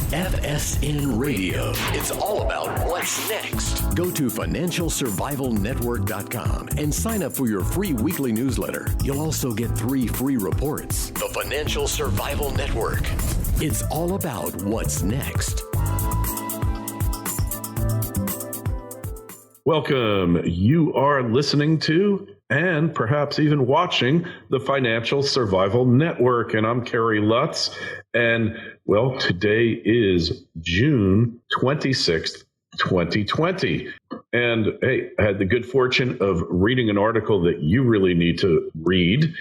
FSN Radio. It's all about what's next. Go to financialsurvivalnetwork.com and sign up for your free weekly newsletter. You'll also get 3 free reports. The Financial Survival Network. It's all about what's next. Welcome. You are listening to and perhaps even watching the Financial Survival Network. And I'm Kerry Lutz. And, well, today is June 26th, 2020. And, hey, I had the good fortune of reading an article that you really need to read.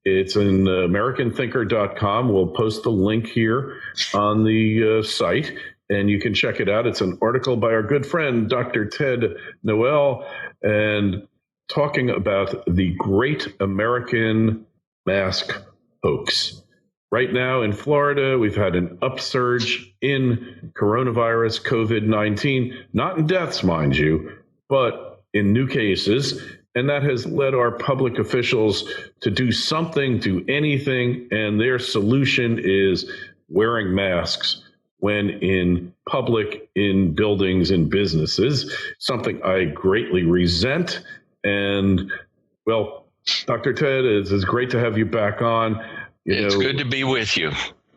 It's in AmericanThinker.com. We'll post the link here on the site, and you can check it out. It's an article by our good friend, Dr. Ted Noel, and talking about the Great American Mask Hoax. Right now in Florida, we've had an upsurge in coronavirus, COVID-19, not in deaths, mind you, but in new cases. And that has led our public officials to do something, do anything, and their solution is wearing masks when in public, in buildings, in businesses, something I greatly resent. And, well, Dr. Ted, it's great to have you back on. It's good to be with you.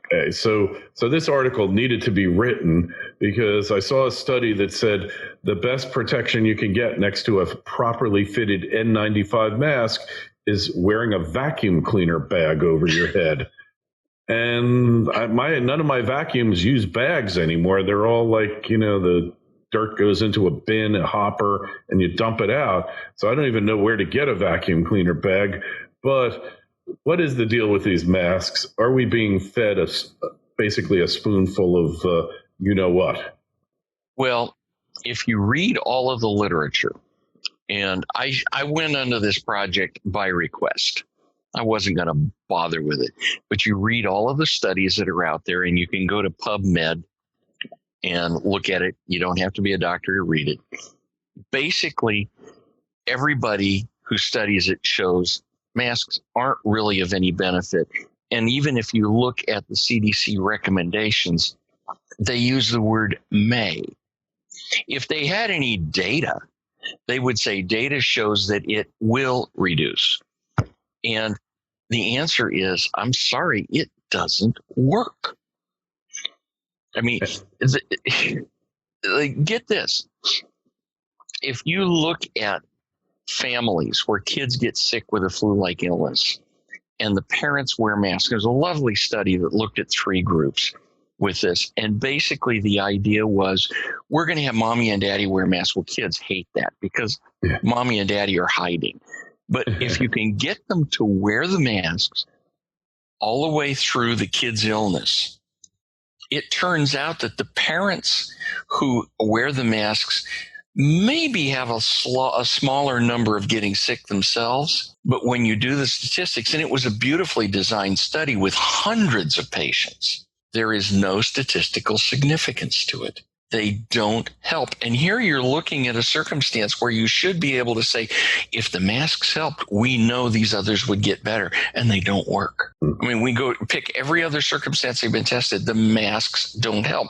Okay, so this article needed to be written because I saw a study that said the best protection you can get next to a properly fitted N95 mask is wearing a vacuum cleaner bag over your head. And none of my vacuums use bags anymore. They're all like, the dirt goes into a bin, a hopper, and you dump it out. So I don't even know where to get a vacuum cleaner bag. But what is the deal with these masks? Are we being fed basically a spoonful of what? Well, if you read all of the literature, and I went under this project by request. I wasn't going to bother with it. But you read all of the studies that are out there, and you can go to PubMed and look at it. You don't have to be a doctor to read it. Basically, everybody who studies it shows masks aren't really of any benefit. And even if you look at the CDC recommendations, they use the word may. If they had any data, they would say data shows that it will reduce. And the answer is, I'm sorry, it doesn't work. I mean, get this. If you look at families where kids get sick with a flu-like illness and the parents wear masks, there's a lovely study that looked at 3 groups with this. And basically the idea was we're going to have mommy and daddy wear masks. Well, kids hate that because mommy and daddy are hiding. But if you can get them to wear the masks all the way through the kid's illness, it turns out that the parents who wear the masks maybe have a smaller number of getting sick themselves. But when you do the statistics, and it was a beautifully designed study with hundreds of patients, there is no statistical significance to it. They don't help. And here you're looking at a circumstance where you should be able to say, if the masks helped, we know these others would get better, and they don't work. I mean, we go pick every other circumstance they've been tested. The masks don't help.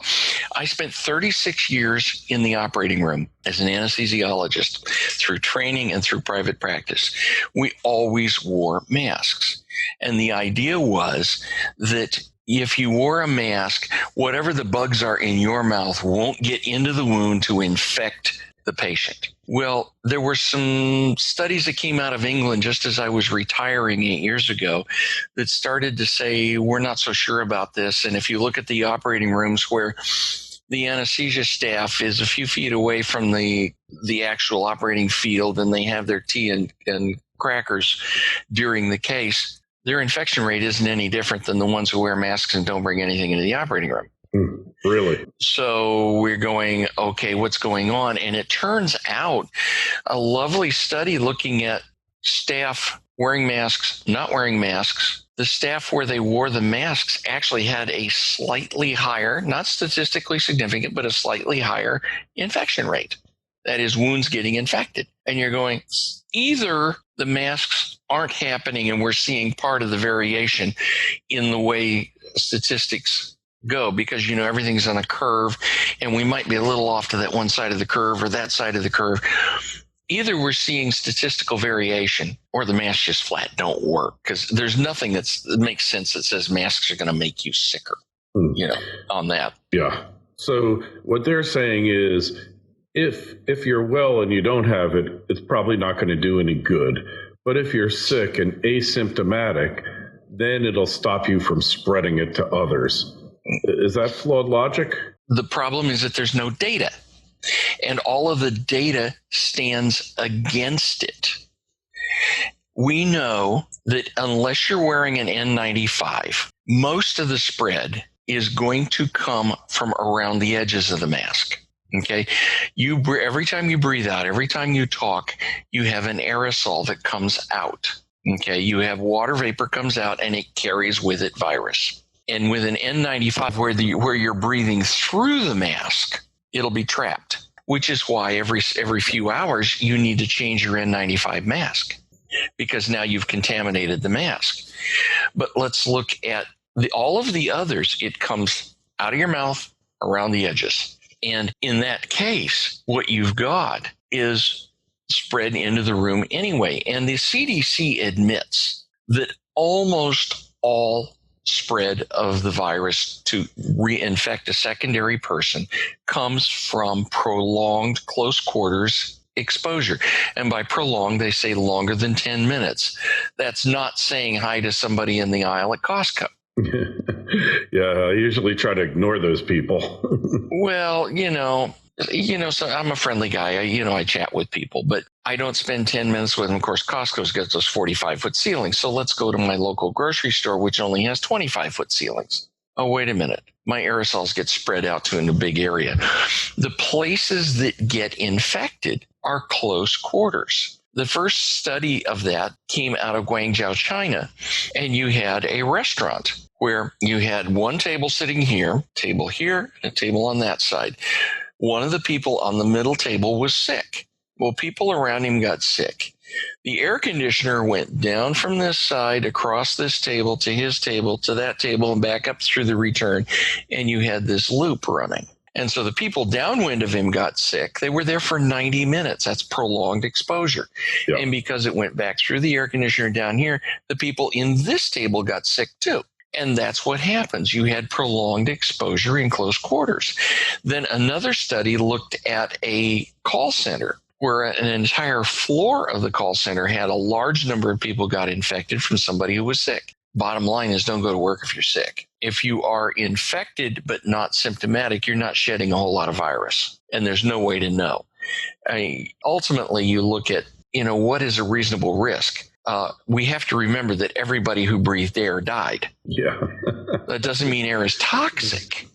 I spent 36 years in the operating room as an anesthesiologist through training and through private practice. We always wore masks. And the idea was that if you wore a mask, whatever the bugs are in your mouth won't get into the wound to infect the patient. Well, there were some studies that came out of England just as I was retiring 8 years ago that started to say, we're not so sure about this. And if you look at the operating rooms where the anesthesia staff is a few feet away from the actual operating field and they have their tea and crackers during the case, their infection rate isn't any different than the ones who wear masks and don't bring anything into the operating room. Really? So we're going, okay, what's going on? And it turns out a lovely study looking at staff wearing masks, not wearing masks. The staff where they wore the masks actually had a slightly higher, not statistically significant, but a slightly higher infection rate. That is, wounds getting infected. And you're going, either the masks aren't happening and we're seeing part of the variation in the way statistics go because, everything's on a curve and we might be a little off to that one side of the curve or that side of the curve. Either we're seeing statistical variation or the masks just flat don't work because there's nothing that makes sense that says masks are going to make you sicker, on that. Yeah. So what they're saying is if you're well and you don't have it, it's probably not going to do any good. But if you're sick and asymptomatic, then it'll stop you from spreading it to others. Is that flawed logic? The problem is that there's no data. And all of the data stands against it. We know that unless you're wearing an N95, most of the spread is going to come from around the edges of the mask. Okay, every time you breathe out, every time you talk, you have an aerosol that comes out. Okay, you have water vapor comes out and it carries with it virus. And with an N95, where you're breathing through the mask, it'll be trapped, which is why every few hours you need to change your N95 mask because now you've contaminated the mask. But let's look at all of the others. It comes out of your mouth, around the edges. And in that case, what you've got is spread into the room anyway. And the CDC admits that almost all spread of the virus to reinfect a secondary person comes from prolonged close quarters exposure. And by prolonged, they say longer than 10 minutes. That's not saying hi to somebody in the aisle at Costco. Yeah, I usually try to ignore those people. Well, so I'm a friendly guy. I chat with people, but I don't spend 10 minutes with them. Of course, Costco's got those 45-foot ceilings. So let's go to my local grocery store, which only has 25-foot ceilings. Oh, wait a minute. My aerosols get spread out to a big area. The places that get infected are close quarters. The first study of that came out of Guangzhou, China, and you had a restaurant where you had one table sitting here, table here, and a table on that side. One of the people on the middle table was sick. Well, people around him got sick. The air conditioner went down from this side, across this table, to his table, to that table, and back up through the return, and you had this loop running. And so the people downwind of him got sick. They were there for 90 minutes. That's prolonged exposure. Yep. And because it went back through the air conditioner down here, the people in this table got sick too. And that's what happens. You had prolonged exposure in close quarters. Then another study looked at a call center where an entire floor of the call center had a large number of people got infected from somebody who was sick. Bottom line is don't go to work if you're sick. If you are infected but not symptomatic, you're not shedding a whole lot of virus, and there's no way to know. Ultimately, you look at, what is a reasonable risk? We have to remember that everybody who breathed air died. Yeah. That doesn't mean air is toxic.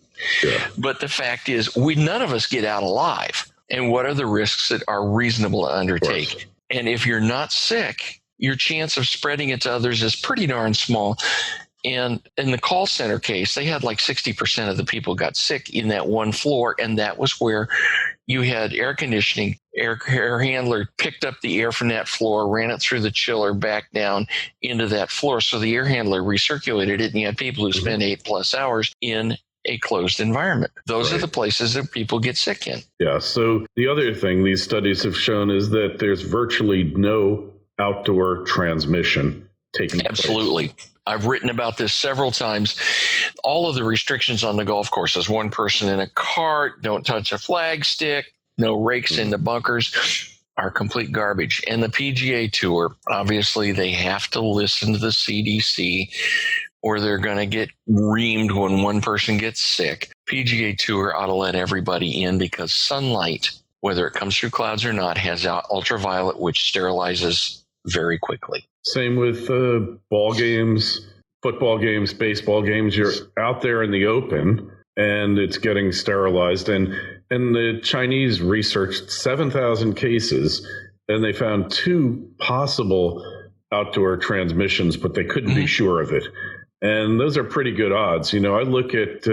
Yeah. But the fact is, none of us get out alive. And what are the risks that are reasonable to undertake? And if you're not sick, your chance of spreading it to others is pretty darn small. And in the call center case, they had like 60% of the people got sick in that one floor. And that was where you had air conditioning. Air handler picked up the air from that floor, ran it through the chiller back down into that floor. So the air handler recirculated it, and you had people who spent 8+ hours in a closed environment. Those are the places that people get sick in. Yeah. So the other thing these studies have shown is that there's virtually no outdoor transmission taking place. Absolutely. I've written about this several times. All of the restrictions on the golf courses, one person in a cart, don't touch a flag stick, no rakes in the bunkers, are complete garbage. And the PGA Tour, obviously, they have to listen to the CDC or they're going to get reamed when one person gets sick. PGA Tour ought to let everybody in because sunlight, whether it comes through clouds or not, has ultraviolet, which sterilizes very quickly. Same with ball games, football games, baseball games. You're out there in the open and it's getting sterilized. And the Chinese researched 7,000 cases and they found 2 possible outdoor transmissions, but they couldn't be sure of it. And those are pretty good odds. I look at,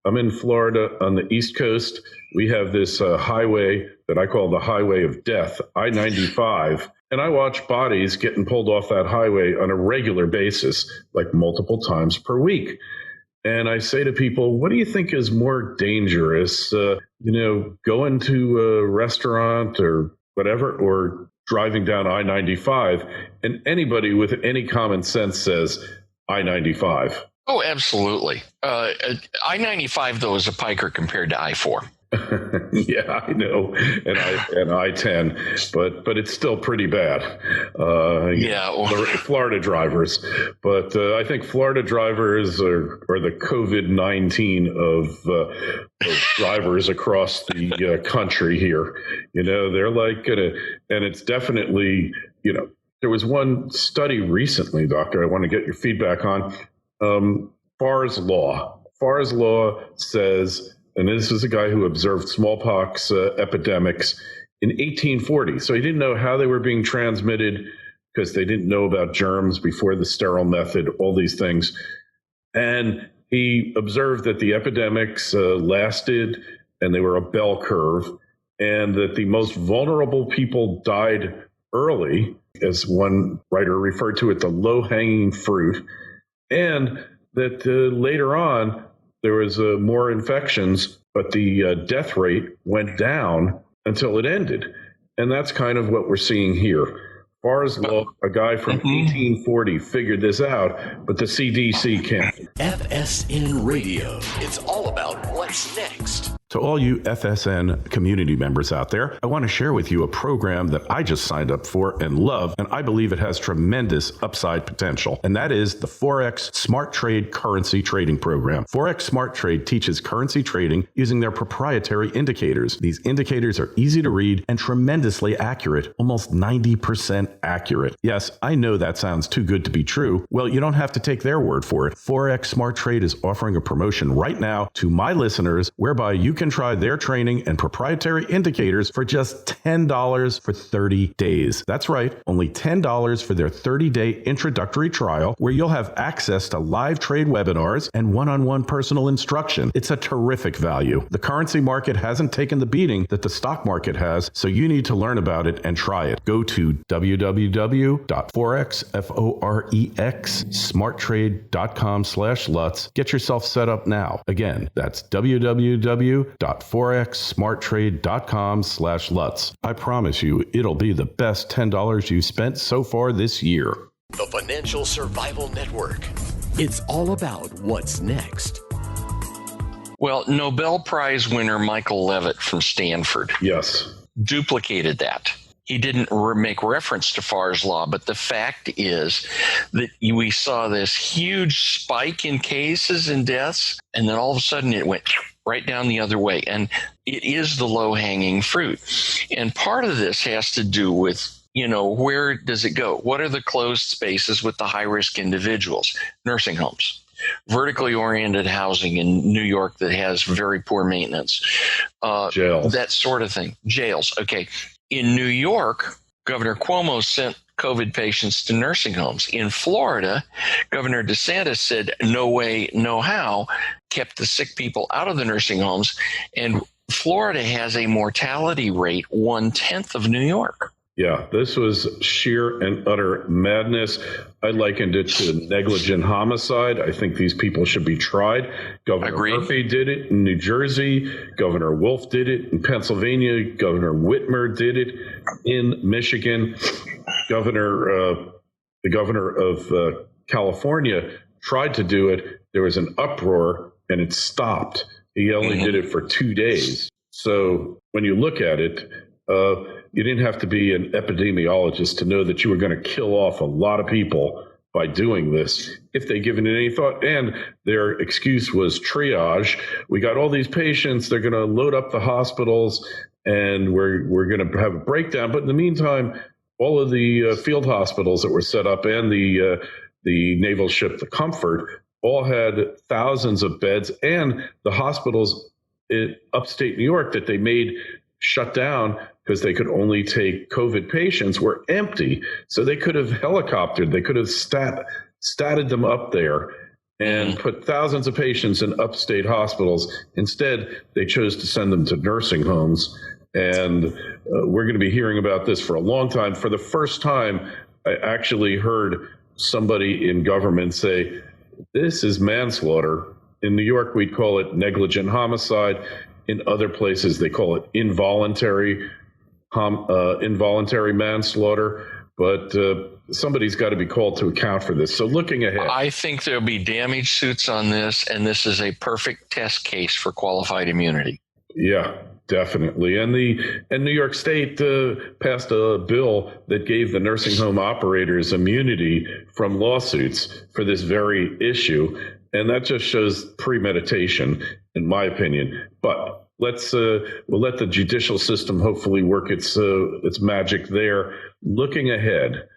I'm in Florida on the East Coast. We have this highway that I call the highway of death, I-95. And I watch bodies getting pulled off that highway on a regular basis, like multiple times per week. And I say to people, what do you think is more dangerous? Going to a restaurant or whatever, or driving down I-95? And anybody with any common sense says I-95. Oh, absolutely. I-95, though, is a piker compared to I-4. Yeah, I know, and I-10, but it's still pretty bad. Florida drivers, but I think Florida drivers are the COVID-19 of drivers across the country here. They're like and it's definitely, there was one study recently, Doctor, I want to get your feedback on. Farr's Law. Farr's Law says, and this is a guy who observed smallpox epidemics in 1840. So he didn't know how they were being transmitted because they didn't know about germs before the sterile method, all these things. And he observed that the epidemics lasted and they were a bell curve, and that the most vulnerable people died early, as one writer referred to it, the low-hanging fruit, and that later on, there was more infections, but the death rate went down until it ended. And that's kind of what we're seeing here. Farr's Law, a guy from 1840 figured this out, but the CDC can't. FSN Radio. It's all about what's next. To all you FSN community members out there, I want to share with you a program that I just signed up for and love, and I believe it has tremendous upside potential, and that is the Forex Smart Trade Currency Trading Program. Forex Smart Trade teaches currency trading using their proprietary indicators. These indicators are easy to read and tremendously accurate, almost 90% accurate. Yes, I know that sounds too good to be true. Well, you don't have to take their word for it. Forex Smart Trade is offering a promotion right now to my listeners whereby you can try their training and proprietary indicators for just $10 for 30 days. That's right, only $10 for their 30-day introductory trial, where you'll have access to live trade webinars and one-on-one personal instruction. It's a terrific value. The currency market hasn't taken the beating that the stock market has, so you need to learn about it and try it. Go to www.forex.smarttrade.com/Lutz. Get yourself set up now. Again, that's www.forexsmarttrade.com/Lutz. I promise you, it'll be the best $10 you've spent so far this year. The Financial Survival Network. It's all about what's next. Well, Nobel Prize winner Michael Levitt from Stanford duplicated that. He didn't make reference to Farr's Law, but the fact is that we saw this huge spike in cases and deaths, and then all of a sudden it went right down the other way. And it is the low-hanging fruit. And part of this has to do with, where does it go? What are the closed spaces with the high-risk individuals? Nursing homes. Vertically oriented housing in New York that has very poor maintenance. Jails. That sort of thing. Jails. Okay. In New York, Governor Cuomo sent COVID patients to nursing homes. In Florida, Governor DeSantis said, no way, no how, kept the sick people out of the nursing homes. And Florida has a mortality rate 1/10 of New York. Yeah, this was sheer and utter madness. I likened it to negligent homicide. I think these people should be tried. Governor Murphy did it in New Jersey. Governor Wolf did it in Pennsylvania. Governor Whitmer did it in Michigan. The governor of California tried to do it. There was an uproar and it stopped. He only did it for 2 days. So when you look at it, you didn't have to be an epidemiologist to know that you were going to kill off a lot of people by doing this, if they given it any thought. And their excuse was triage. We got all these patients. They're going to load up the hospitals, and we're going to have a breakdown. But in the meantime, all of the field hospitals that were set up and the naval ship, the Comfort, all had thousands of beds. And the hospitals in upstate New York that they made shut down because they could only take COVID patients were empty. So they could have helicoptered, they could have statted them up there and put thousands of patients in upstate hospitals. Instead, they chose to send them to nursing homes. And we're going to be hearing about this for a long time. For the first time, I actually heard somebody in government say, this is manslaughter. in New York, we'd call it negligent homicide. In other places, they call it involuntary manslaughter. But somebody's got to be called to account for this. So looking ahead, I think there'll be damage suits on this, and this is a perfect test case for qualified immunity. Yeah, definitely. And New York State passed a bill that gave the nursing home operators immunity from lawsuits for this very issue. And that just shows premeditation, in my opinion. But we'll let the judicial system hopefully work its magic there. Looking ahead,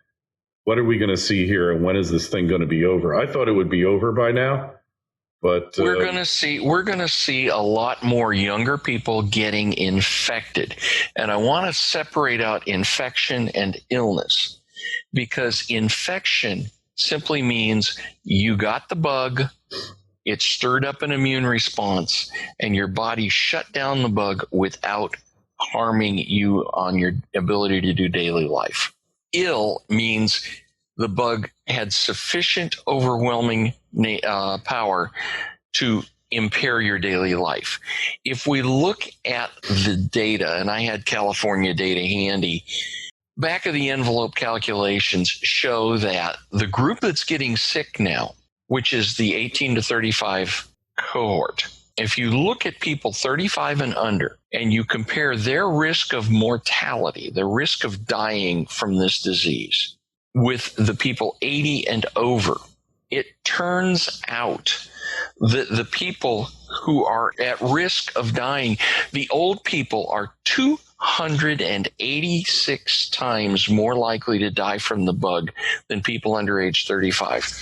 what are we going to see here, and when is this thing going to be over? I thought it would be over by now, but we're going to see a lot more younger people getting infected, and I want to separate out infection and illness, because infection simply means you got the bug. It stirred up an immune response, and your body shut down the bug without harming you on your ability to do daily life. Ill means the bug had sufficient overwhelming power to impair your daily life. If we look at the data, and I had California data handy, back of the envelope calculations show that the group that's getting sick now, which is the 18 to 35 cohort, if you look at people 35 and under and you compare their risk of mortality, the risk of dying from this disease, with the people 80 and over, it turns out that the people who are at risk of dying, the old people are 286 times more likely to die from the bug than people under age 35.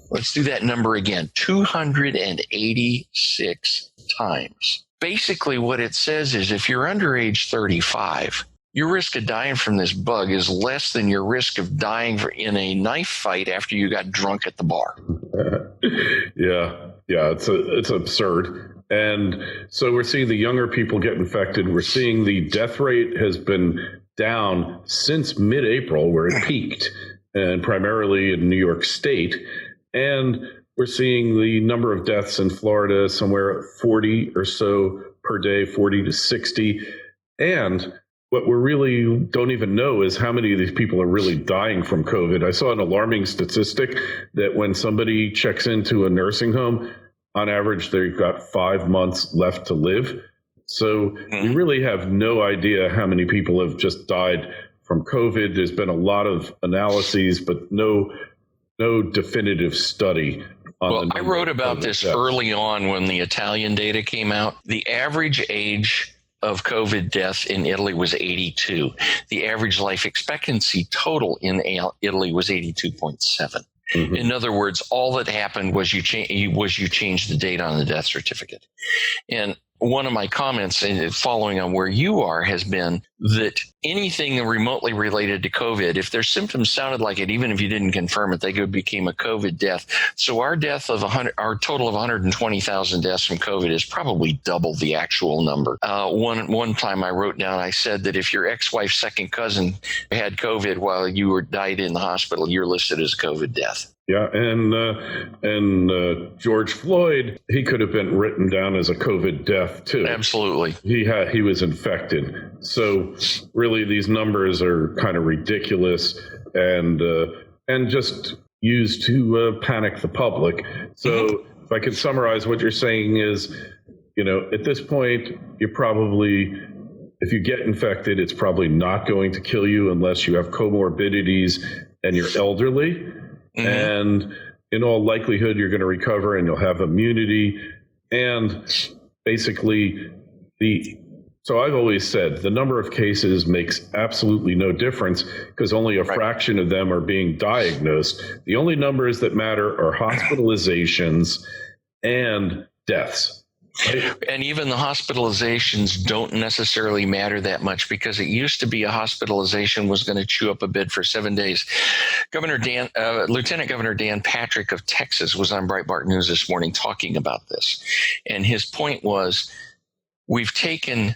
Let's do that number again, 286 times. Basically, what it says is if you're under age 35, your risk of dying from this bug is less than your risk of dying in a knife fight after you got drunk at the bar. Yeah, it's absurd. And so we're seeing the younger people get infected. We're seeing the death rate has been down since mid-April, where it peaked, and primarily in New York State. And we're seeing the number of deaths in Florida somewhere at 40 or so per day, 40 to 60. And what we really don't even know is how many of these people are really dying from COVID. I saw an alarming statistic that when somebody checks into a nursing home, on average, they've got 5 months left to live. So we really have no idea how many people have just died from COVID. There's been a lot of analyses, but no definitive study. Well, I wrote about this early on when the Italian data came out. The average age of COVID death in Italy was 82. The average life expectancy total in Italy was 82.7. Mm-hmm. In other words, all that happened was you changed the date on the death certificate. And one of my comments, following on where you are, has been that anything remotely related to COVID, if their symptoms sounded like it, even if you didn't confirm it, they could become a COVID death. So our total of 120,000 deaths from COVID is probably double the actual number. One time I wrote down, I said that if your ex-wife's second cousin had COVID while you died in the hospital, you're listed as a COVID death. Yeah, and George Floyd, he could have been written down as a COVID death too. Absolutely, he was infected. So really, these numbers are kind of ridiculous and just used to panic the public. So if I could summarize, what you're saying is, at this point, you're probably, if you get infected, it's probably not going to kill you unless you have comorbidities and you're elderly. Mm-hmm. And in all likelihood, you're going to recover and you'll have immunity. And basically, so I've always said the number of cases makes absolutely no difference because only a fraction of them are being diagnosed. The only numbers that matter are hospitalizations and deaths. And even the hospitalizations don't necessarily matter that much because it used to be a hospitalization was going to chew up a bid for 7 days. Lieutenant Governor Dan Patrick of Texas was on Breitbart News this morning talking about this. And his point was, we've taken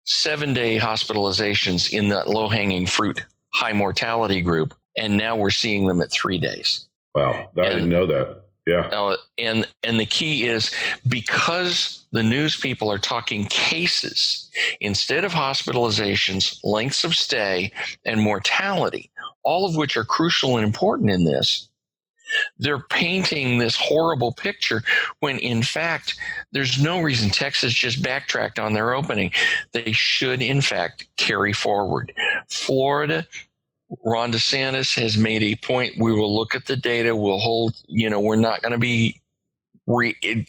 7-day hospitalizations in that low-hanging fruit, high mortality group, and now we're seeing them at 3 days. Wow, I didn't know that. Yeah. And the key is, because the news people are talking cases instead of hospitalizations, lengths of stay, and mortality, all of which are crucial and important in this, they're painting this horrible picture when, in fact, there's no reason. Texas just backtracked on their opening. They should, in fact, carry forward. Florida, Ron DeSantis has made a point. We will look at the data. We'll hold, we're not going to be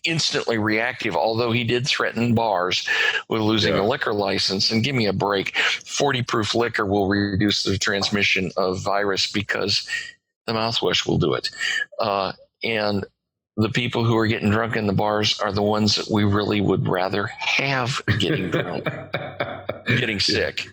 instantly reactive, although he did threaten bars with losing a liquor license. And give me a break. 40 proof liquor will reduce the transmission of virus because the mouthwash will do it. And the people who are getting drunk in the bars are the ones that we really would rather have getting drunk, getting sick.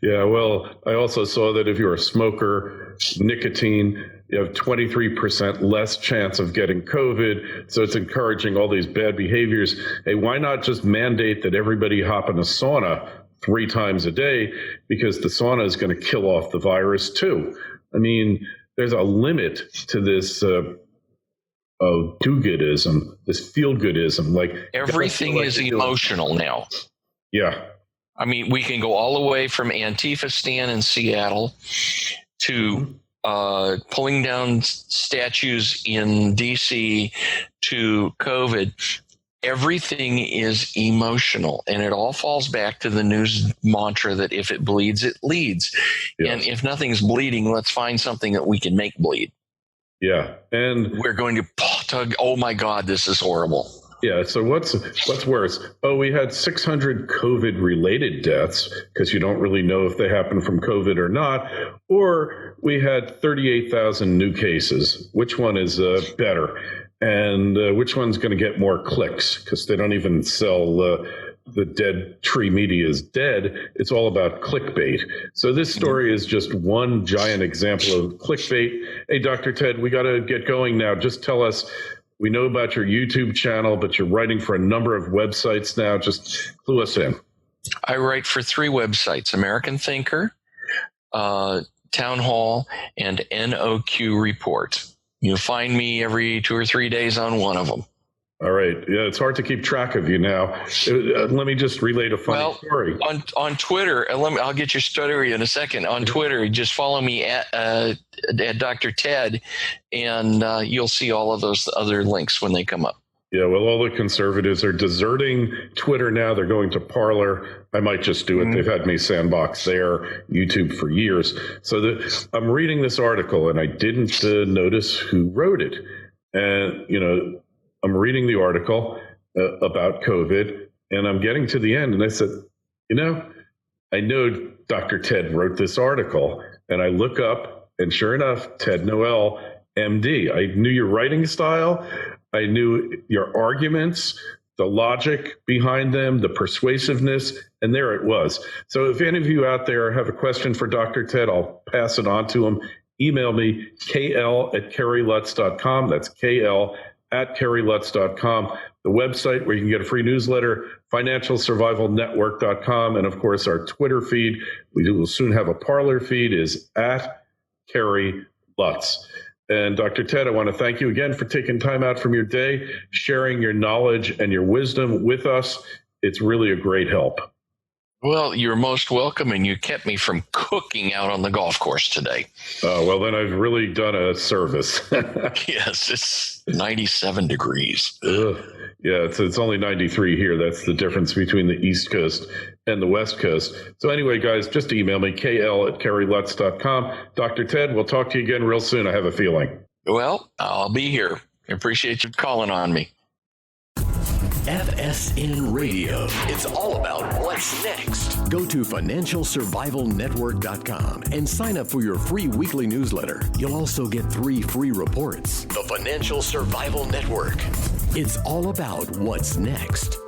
Yeah, well, I also saw that if you're a smoker, nicotine, you have 23% less chance of getting COVID. So it's encouraging all these bad behaviors. Hey, why not just mandate that everybody hop in a sauna 3 times a day? Because the sauna is going to kill off the virus too. I mean, there's a limit to this do-goodism, this feel-goodism. Like everything is emotional now. Yeah. I mean, we can go all the way from Antifa Stan in Seattle to pulling down statues in D.C. to COVID. Everything is emotional, and it all falls back to the news mantra that if it bleeds, it leads. Yes. And if nothing's bleeding, let's find something that we can make bleed. Yeah. And we're going to tug, oh my God, this is horrible. Yeah. So what's worse? Oh, we had 600 COVID-related deaths because you don't really know if they happen from COVID or not. Or we had 38,000 new cases. Which one is better? And which one's going to get more clicks? Because they don't even sell the dead tree media is dead. It's all about clickbait. So this story is just one giant example of clickbait. Hey, Dr. Ted, we got to get going now. Just tell us, we know about your YouTube channel, but you're writing for a number of websites now. Just clue us in. I write for 3 websites, American Thinker, Town Hall, and NOQ Report. You'll find me every 2 or 3 days on one of them. All right. Yeah, it's hard to keep track of you now. Let me just relate a funny story. On Twitter, I'll get your story in a second. On Twitter, just follow me at Dr. Ted, and you'll see all of those other links when they come up. Yeah, well, all the conservatives are deserting Twitter now. They're going to Parler. I might just do it. Mm-hmm. They've had me sandbox their YouTube for years. So I'm reading this article, and I didn't notice who wrote it. And, I'm reading the article about COVID, and I'm getting to the end, and I said, I know Dr. Ted wrote this article. And I look up, and sure enough, Ted Noel, MD. I knew your writing style. I knew your arguments, the logic behind them, the persuasiveness, and there it was. So if any of you out there have a question for Dr. Ted, I'll pass it on to him. Email me, kl@kerrylutz.com. That's kl@kerrylutz.com. The website where you can get a free newsletter, financialsurvivalnetwork.com. And, of course, our Twitter feed. We will soon have a Parler feed, is @KerryLutz. And Dr. Ted, I want to thank you again for taking time out from your day, sharing your knowledge and your wisdom with us. It's really a great help. Well, you're most welcome, and you kept me from cooking out on the golf course today. Well, then I've really done a service. Yes, it's 97 degrees. Yeah, it's only 93 here. That's the difference between the East Coast and the West Coast. So anyway, guys, just email me, kl@kerrylutz.com. Dr. Ted, we'll talk to you again real soon, I have a feeling. Well, I'll be here. I appreciate you calling on me. FSN Radio. It's all about what's next. Go to financialsurvivalnetwork.com and sign up for your free weekly newsletter. You'll also get 3 free reports. The Financial Survival Network. It's all about what's next.